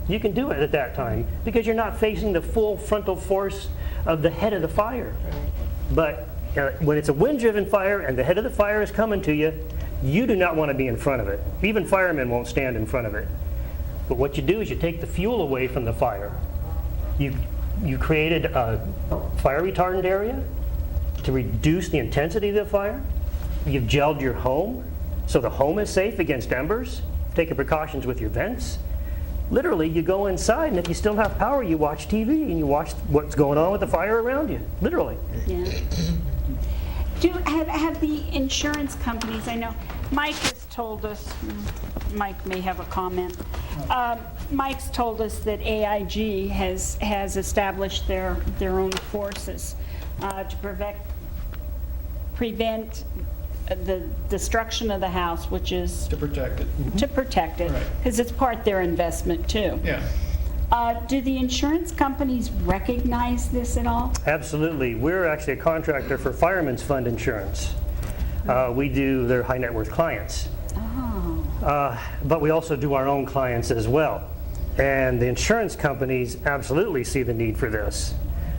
you can do it at that time because you're not facing the full frontal force of the head of the fire. But when it's a wind-driven fire and the head of the fire is coming to you, you do not want to be in front of it. Even firemen won't stand in front of it. But what you do is you take the fuel away from the fire. You created a fire retardant area to reduce the intensity of the fire. You've gelled your home so the home is safe against embers. Taking precautions with your vents. Literally, you go inside, and if you still have power, you watch TV and you watch what's going on with the fire around you. Literally. Yeah. Have the insurance companies, I know Mike has told us, Mike may have a comment. Mike's told us that AIG has established their own forces to prevent the destruction of the house, which is to protect it. To protect it, because it's part their investment too. Yeah. Do the insurance companies recognize this at all? Absolutely. We're actually a contractor for Fireman's Fund Insurance. We do their high net worth clients. Oh. But we also do our own clients as well. And the insurance companies absolutely see the need for this.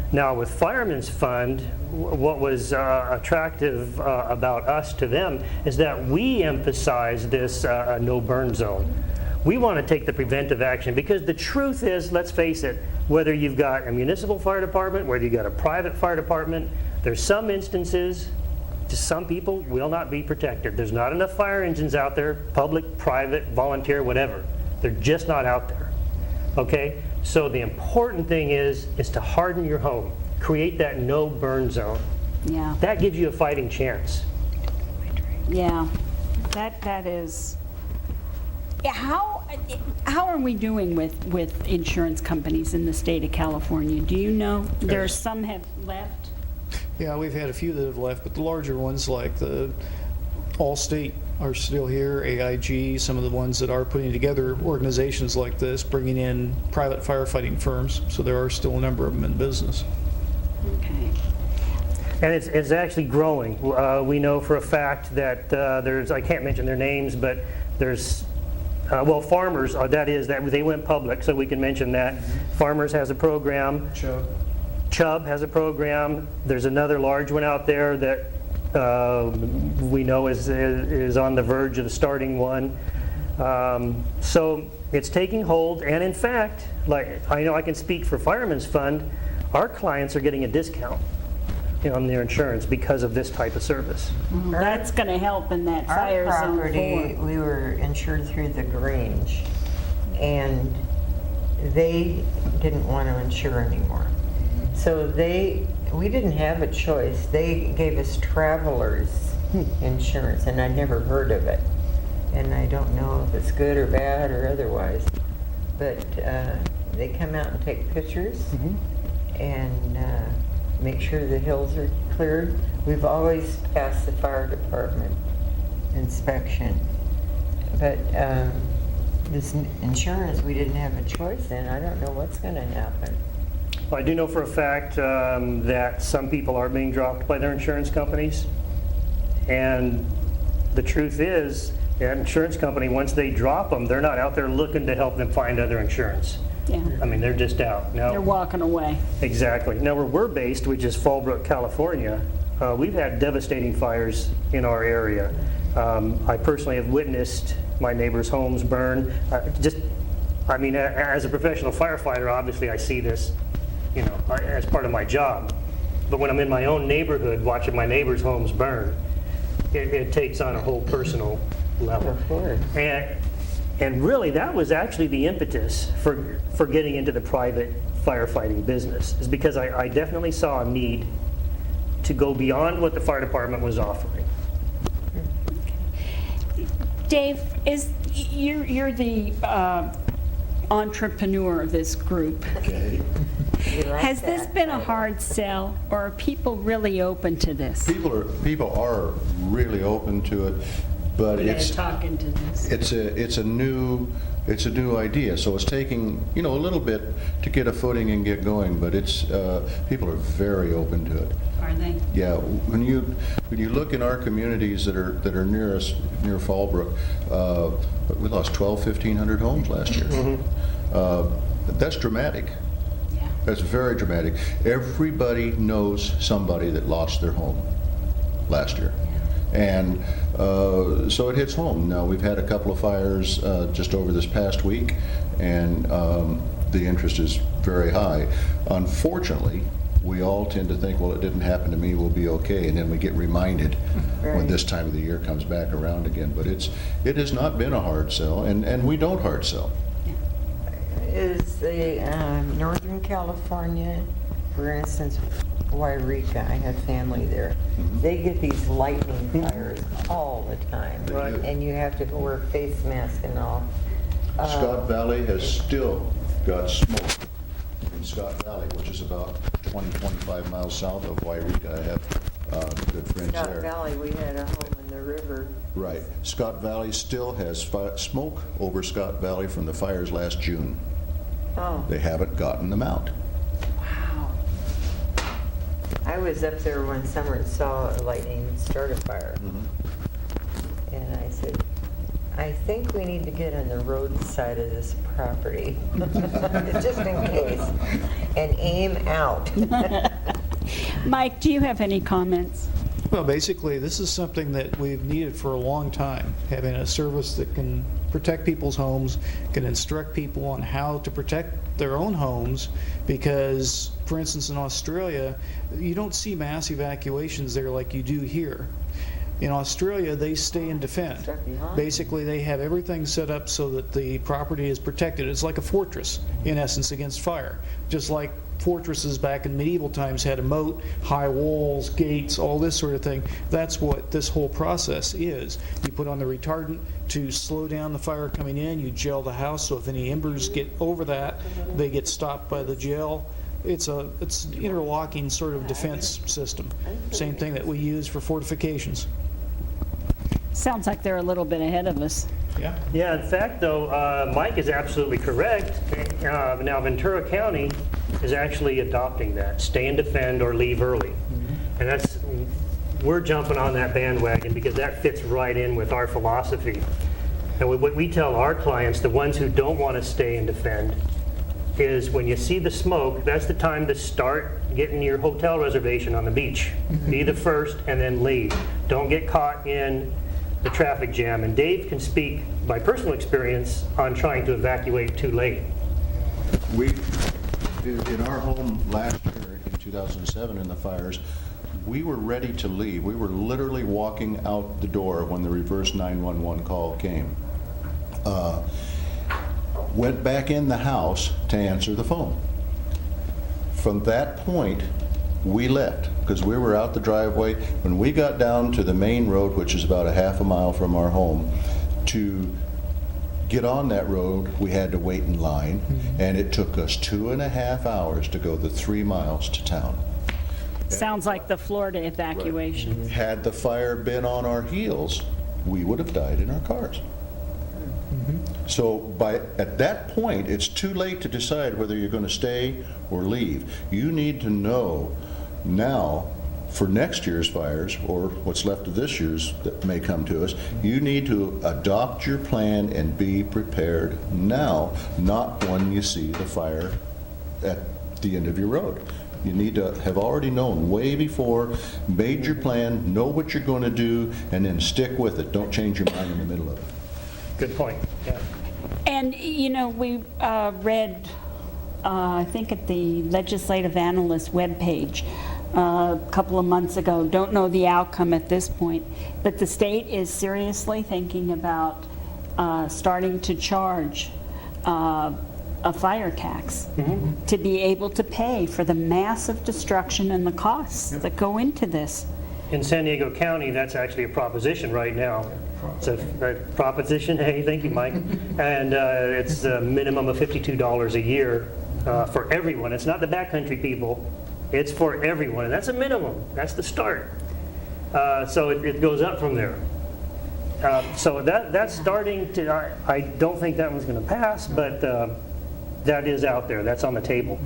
Now with Fireman's Fund, what was attractive about us to them is that we emphasize this no burn zone. We want to take the preventive action because the truth is, let's face it, whether you've got a municipal fire department, whether you've got a private fire department, there's some instances, just some people will not be protected. There's not enough fire engines out there, public, private, volunteer, whatever. They're just not out there. Okay? So the important thing is to harden your home. Create that no burn zone. Yeah. That gives you a fighting chance. Yeah. That is. How are we doing with insurance companies in the state of California? Do you know? There are some have left. Yeah, we've had a few that have left, but the larger ones like the Allstate are still here, AIG, some of the ones that are putting together organizations like this, bringing in private firefighting firms, so there are still a number of them in business. Okay. And it's actually growing. We know for a fact that there's, I can't mention their names, but there's, well, Farmers, that they went public, so we can mention that. Farmers has a program. Chubb has a program. There's another large one out there that we know is on the verge of starting one. So it's taking hold, and in fact, like I know I can speak for Fireman's Fund, our clients are getting a discount on their insurance because of this type of service. That's going to help in that fire zone 4. Our property, we were insured through the Grange, and they didn't want to insure anymore. So we didn't have a choice. They gave us travelers insurance, and I'd never heard of it. And I don't know if it's good or bad or otherwise. But they come out and take pictures and make sure the hills are cleared. We've always passed the fire department inspection. But this insurance, we didn't have a choice in. I don't know what's going to happen. Well, I do know for a fact that some people are being dropped by their insurance companies. And the truth is, that insurance company, once they drop them, they're not out there looking to help them find other insurance. Yeah. I mean, they're just out. Now, They're walking away. Exactly. Now, where we're based, which is Fallbrook, California, we've had devastating fires in our area. I personally have witnessed my neighbors' homes burn. I mean, as a professional firefighter, obviously I see this, as part of my job. But when I'm in my own neighborhood watching my neighbors' homes burn, it takes on a whole personal level. Of course. And really, that was actually the impetus for getting into the private firefighting business, is because I definitely saw a need to go beyond what the fire department was offering. Dave, you're the entrepreneur of this group. Okay. Has this been a hard sell, or are people really open to this? People are really open to it, but it's talking to this. it's a new idea. So it's taking a little bit to get a footing and get going, but it's people are very open to it. Are they? Yeah, when you look in our communities that are near us, near Fallbrook, we lost 1,500 homes last year. That's dramatic. Yeah. That's very dramatic. Everybody knows somebody that lost their home last year. And so it hits home. Now, we've had a couple of fires just over this past week, and the interest is very high. Unfortunately, we all tend to think, well, it didn't happen to me, we'll be okay, and then we get reminded when this time of the year comes back around again. But it has not been a hard sell, and we don't hard sell. Is the Northern California, for instance, Wairika, I have family there, they get these lightning fires all the time. Right. And you have to wear a face mask and all. Scott Valley has still got smoke in Scott Valley, which is about 20-25 miles south of Wairika. I have good friends Scott there. Valley, we had a home in the river. Right. Scott Valley still has smoke over Scott Valley from the fires last June. Oh, They haven't gotten them out. wow. I was up there one summer and saw a lightning start a fire. And I said, I think we need to get on the road side of this property, just in case, and aim out. Mike, do you have any comments? Well, basically, this is something that we've needed for a long time, having a service that can protect people's homes, can instruct people on how to protect their own homes, because, for instance, in Australia, you don't see mass evacuations there like you do here. In Australia, they stay and defend. Stuck behind. Basically, they have everything set up so that the property is protected. It's like a fortress, in essence, against fire. Just like fortresses back in medieval times had a moat, high walls, gates, all this sort of thing. That's what this whole process is. You put on the retardant to slow down the fire coming in. You gel the house, so if any embers get over that, they get stopped by the gel. It's an interlocking sort of defense system. Same thing that we use for fortifications. Sounds like they're a little bit ahead of us. Yeah. Yeah, in fact, though, Mike is absolutely correct. Now, Ventura County is actually adopting that, stay and defend or leave early. And we're jumping on that bandwagon because that fits right in with our philosophy. And what we tell our clients, the ones who don't want to stay and defend, is when you see the smoke, that's the time to start getting your hotel reservation on the beach. Be the first and then leave. Don't get caught in the traffic jam. And Dave can speak by personal experience on trying to evacuate too late. We, in our home last year, in 2007, in the fires, we were ready to leave. We were literally walking out the door when the reverse 911 call came. Went back in the house to answer the phone. From that point, we left because we were out the driveway. When we got down to the main road, which is about a half a mile from our home, to get on that road, we had to wait in line, and it took us 2.5 hours to go the 3 miles to town. Sounds like the Florida evacuation. Had the fire been on our heels, we would have died in our cars. So at that point, it's too late to decide whether you're going to stay or leave. You need to know now, for next year's fires, or what's left of this year's that may come to us, you need to adopt your plan and be prepared now, not when you see the fire at the end of your road. You need to have already known way before, made your plan, know what you're going to do, and then stick with it. Don't change your mind in the middle of it. Good point. Yeah. And, you know, we read, I think at the Legislative Analyst webpage a couple of months ago, don't know the outcome at this point, but the state is seriously thinking about starting to charge a fire tax to be able to pay for the massive destruction and the costs that go into this. In San Diego County, that's actually a proposition right now. It's a Proposition A, thank you, Mike. And it's a minimum of $52 a year for everyone. It's not the backcountry people, it's for everyone. And that's a minimum, that's the start. So it goes up from there. So that's starting to, I don't think that one's going to pass, but that is out there, that's on the table.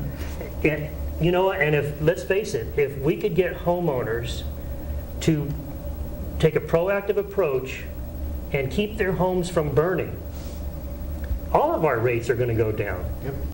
And, you know, and let's face it, if we could get homeowners to take a proactive approach and keep their homes from burning, all of our rates are going to go down.